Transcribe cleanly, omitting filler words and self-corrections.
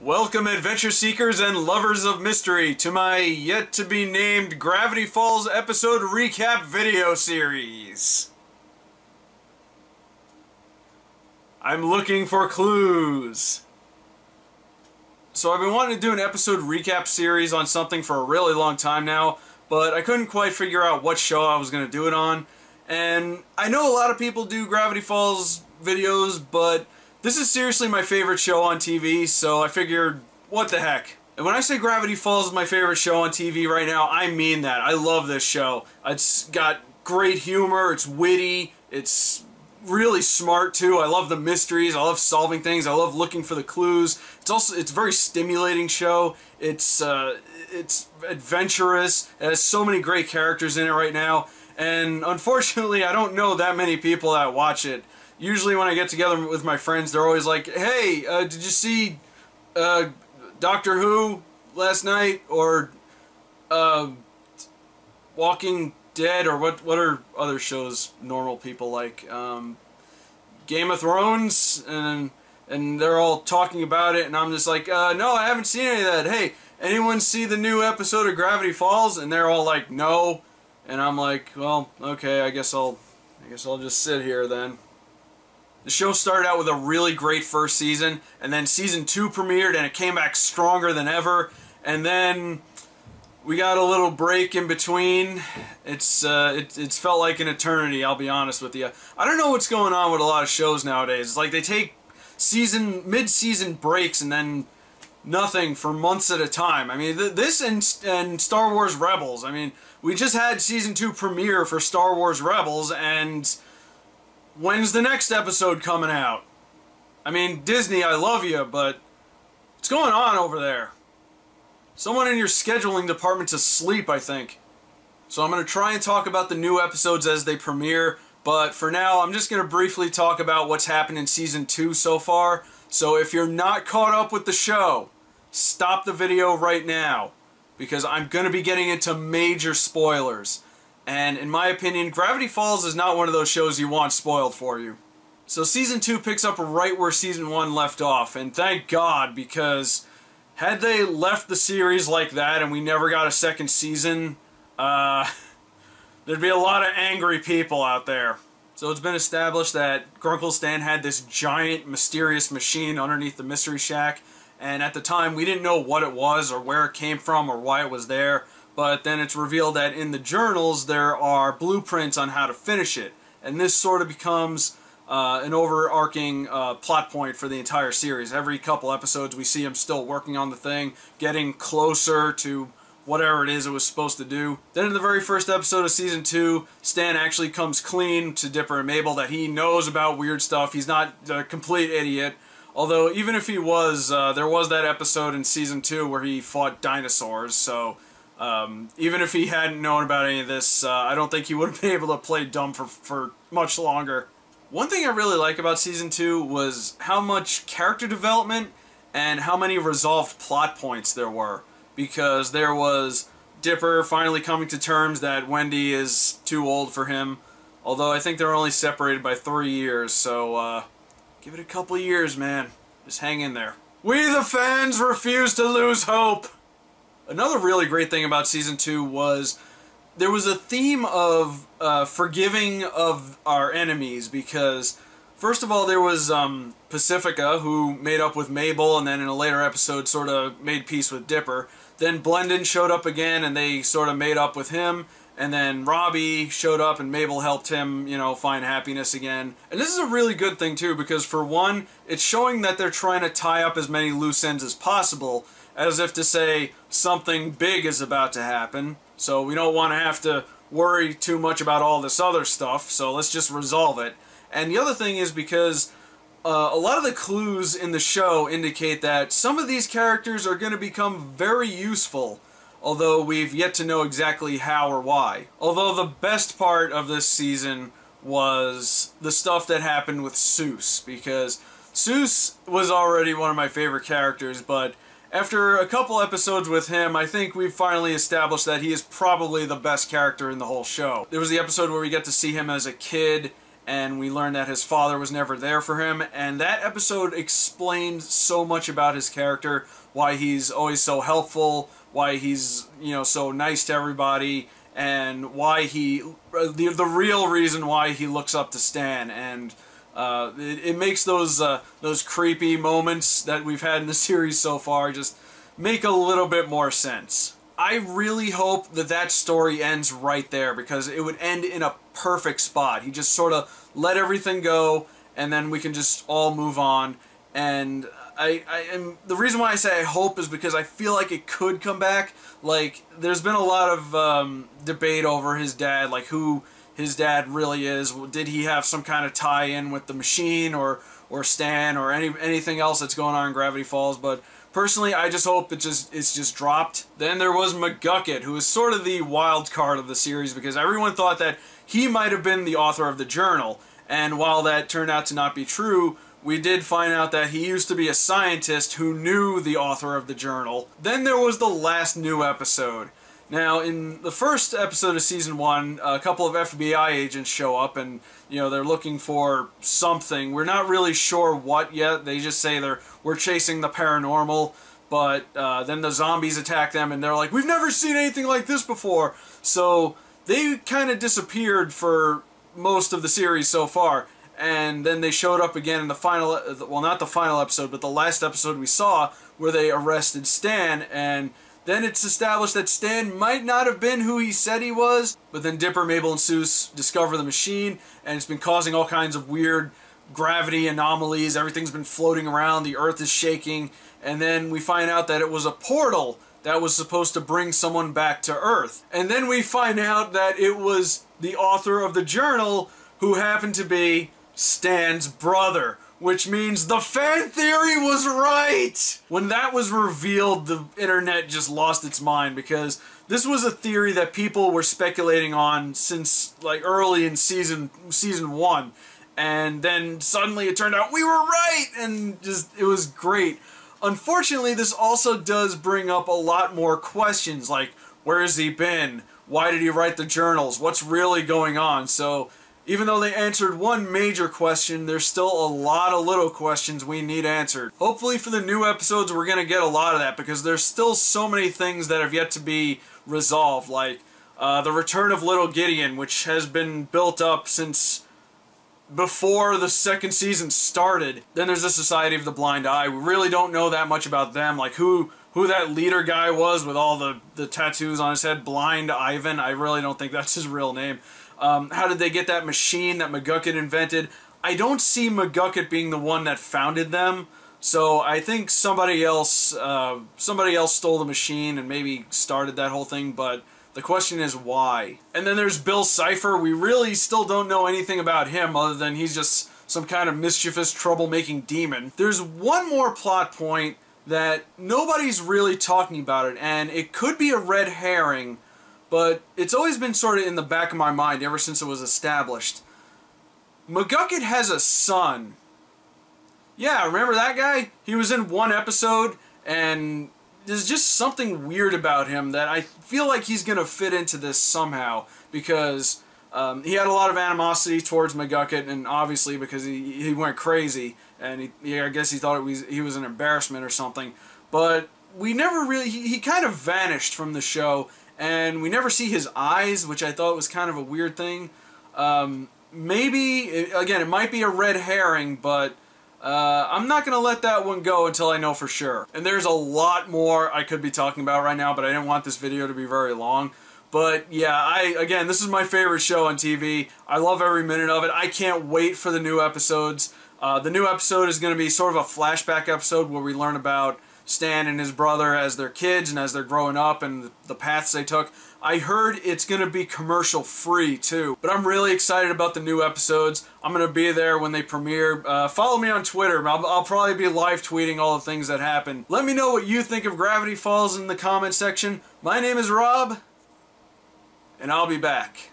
Welcome, adventure seekers and lovers of mystery, to my yet-to-be-named Gravity Falls episode recap video series. I'm looking for clues. So I've been wanting to do an episode recap series on something for a really long time now, but I couldn't quite figure out what show I was going to do it on. And I know a lot of people do Gravity Falls videos, but this is seriously my favorite show on TV, so I figured, what the heck. And when I say Gravity Falls is my favorite show on TV right now, I mean that. I love this show. It's got great humor, it's witty, it's really smart too. I love the mysteries, I love solving things, I love looking for the clues. It's a very stimulating show. It's adventurous, it has so many great characters in it right now, and unfortunately I don't know that many people that watch it. Usually when I get together with my friends, they're always like, hey, did you see Doctor Who last night? Or Walking Dead? Or what are other shows normal people like? Game of Thrones? And they're all talking about it, and I'm just like, no, I haven't seen any of that. Hey, anyone see the new episode of Gravity Falls? And they're all like, no. And I'm like, well, okay, I guess I'll just sit here then. The show started out with a really great first season, and then season 2 premiered and it came back stronger than ever, and then we got a little break in between. It's felt like an eternity, I'll be honest with you. I don't know what's going on with a lot of shows nowadays. It's like they take mid-season breaks and then nothing for months at a time. I mean, this and Star Wars Rebels. I mean, we just had season 2 premiere for Star Wars Rebels, and when's the next episode coming out? I mean, Disney, I love you, but what's going on over there? Someone in your scheduling department's asleep, I think. So I'm going to try and talk about the new episodes as they premiere, but for now, I'm just going to briefly talk about what's happened in Season 2 so far. So if you're not caught up with the show, stop the video right now, because I'm going to be getting into major spoilers. And in my opinion, Gravity Falls is not one of those shows you want spoiled for you. So Season 2 picks up right where Season 1 left off, and thank God, because had they left the series like that and we never got a second season, there'd be a lot of angry people out there. So it's been established that Grunkle Stan had this giant mysterious machine underneath the Mystery Shack, and at the time we didn't know what it was or where it came from or why it was there. But then it's revealed that in the journals there are blueprints on how to finish it. And this sort of becomes an overarching plot point for the entire series. Every couple episodes we see him still working on the thing, getting closer to whatever it is it was supposed to do. Then in the very first episode of Season 2, Stan actually comes clean to Dipper and Mabel that he knows about weird stuff. He's not a complete idiot. Although even if he was, there was that episode in Season 2 where he fought dinosaurs, so even if he hadn't known about any of this, I don't think he would have been able to play dumb for much longer. One thing I really like about Season 2 was how much character development and how many resolved plot points there were. Because there was Dipper finally coming to terms that Wendy is too old for him. Although I think they're only separated by 3 years, so give it a couple of years, man. Just hang in there. We the fans refuse to lose hope! Another really great thing about Season 2 was there was a theme of forgiving of our enemies, because first of all there was Pacifica, who made up with Mabel and then in a later episode sort of made peace with Dipper. Then Blendon showed up again and they sort of made up with him. And then Robbie showed up and Mabel helped him, you know, find happiness again. And this is a really good thing too, because for one, it's showing that they're trying to tie up as many loose ends as possible, as if to say something big is about to happen, so we don't want to have to worry too much about all this other stuff, so let's just resolve it. And the other thing is because a lot of the clues in the show indicate that some of these characters are going to become very useful, although we've yet to know exactly how or why. Although the best part of this season was the stuff that happened with Soos, because Soos was already one of my favorite characters, but after a couple episodes with him, I think we've finally established that he is probably the best character in the whole show. There was the episode where we get to see him as a kid, and we learn that his father was never there for him, and that episode explained so much about his character, why he's always so helpful, why he's, you know, so nice to everybody, and why the real reason why he looks up to Stan. And it makes those creepy moments that we've had in the series so far just make a little bit more sense. I really hope that that story ends right there, because it would end in a perfect spot. He just sort of let everything go, and then we can just all move on. And and the reason why I say I hope is because I feel like it could come back. Like, there's been a lot of debate over his dad, like who his dad really is. Did he have some kind of tie-in with the Machine or Stan or anything else that's going on in Gravity Falls? But personally, I just hope it's just dropped. Then there was McGucket, who is sort of the wild card of the series, because everyone thought that he might have been the author of the journal. And while that turned out to not be true, we did find out that he used to be a scientist who knew the author of the journal. Then there was the last new episode. Now, in the first episode of Season 1, a couple of FBI agents show up, and, you know, they're looking for something. We're not really sure what yet. They just say we're chasing the paranormal, but then the zombies attack them, and they're like, we've never seen anything like this before. So they kind of disappeared for most of the series so far. And then they showed up again in the final, well, not the final episode, but the last episode we saw, where they arrested Stan, and then it's established that Stan might not have been who he said he was, but then Dipper, Mabel, and Soos discover the machine, and it's been causing all kinds of weird gravity anomalies. Everything's been floating around, the Earth is shaking, and then we find out that it was a portal that was supposed to bring someone back to Earth. And then we find out that it was the author of the journal, who happened to be Stan's brother, which means the fan theory was right! When that was revealed, the internet just lost its mind, because this was a theory that people were speculating on since, like, early in season 1. And then suddenly it turned out we were right! And just, it was great. Unfortunately, this also does bring up a lot more questions, like, where has he been? Why did he write the journals? What's really going on? So, even though they answered one major question, there's still a lot of little questions we need answered. Hopefully for the new episodes we're going to get a lot of that, because there's still so many things that have yet to be resolved, like the return of Little Gideon, which has been built up since before the second season started. Then there's the Society of the Blind Eye. We really don't know that much about them, like who that leader guy was with all the tattoos on his head, Blind Ivan. I really don't think that's his real name. How did they get that machine that McGucket invented? I don't see McGucket being the one that founded them, so I think somebody else stole the machine and maybe started that whole thing, but the question is why. And then there's Bill Cipher. We really still don't know anything about him other than he's just some kind of mischievous, troublemaking demon. There's one more plot point that nobody's really talking about it, and it could be a red herring, but it's always been sort of in the back of my mind ever since it was established. McGucket has a son. Yeah, remember that guy? He was in one episode, and there's just something weird about him that I feel like he's going to fit into this somehow, because he had a lot of animosity towards McGucket, and obviously because he went crazy, and I guess he thought he was an embarrassment or something. But we never really... He kind of vanished from the show, and we never see his eyes, which I thought was kind of a weird thing. Maybe, again, it might be a red herring, but I'm not going to let that one go until I know for sure. And there's a lot more I could be talking about right now, but I didn't want this video to be very long. But yeah, again, this is my favorite show on TV. I love every minute of it. I can't wait for the new episodes. The new episode is going to be sort of a flashback episode where we learn about Stan and his brother as they're kids and as they're growing up and the paths they took. I heard it's going to be commercial free too, but I'm really excited about the new episodes. I'm going to be there when they premiere. Follow me on Twitter. I'll probably be live tweeting all the things that happen. Let me know what you think of Gravity Falls in the comment section. My name is Rob, and I'll be back.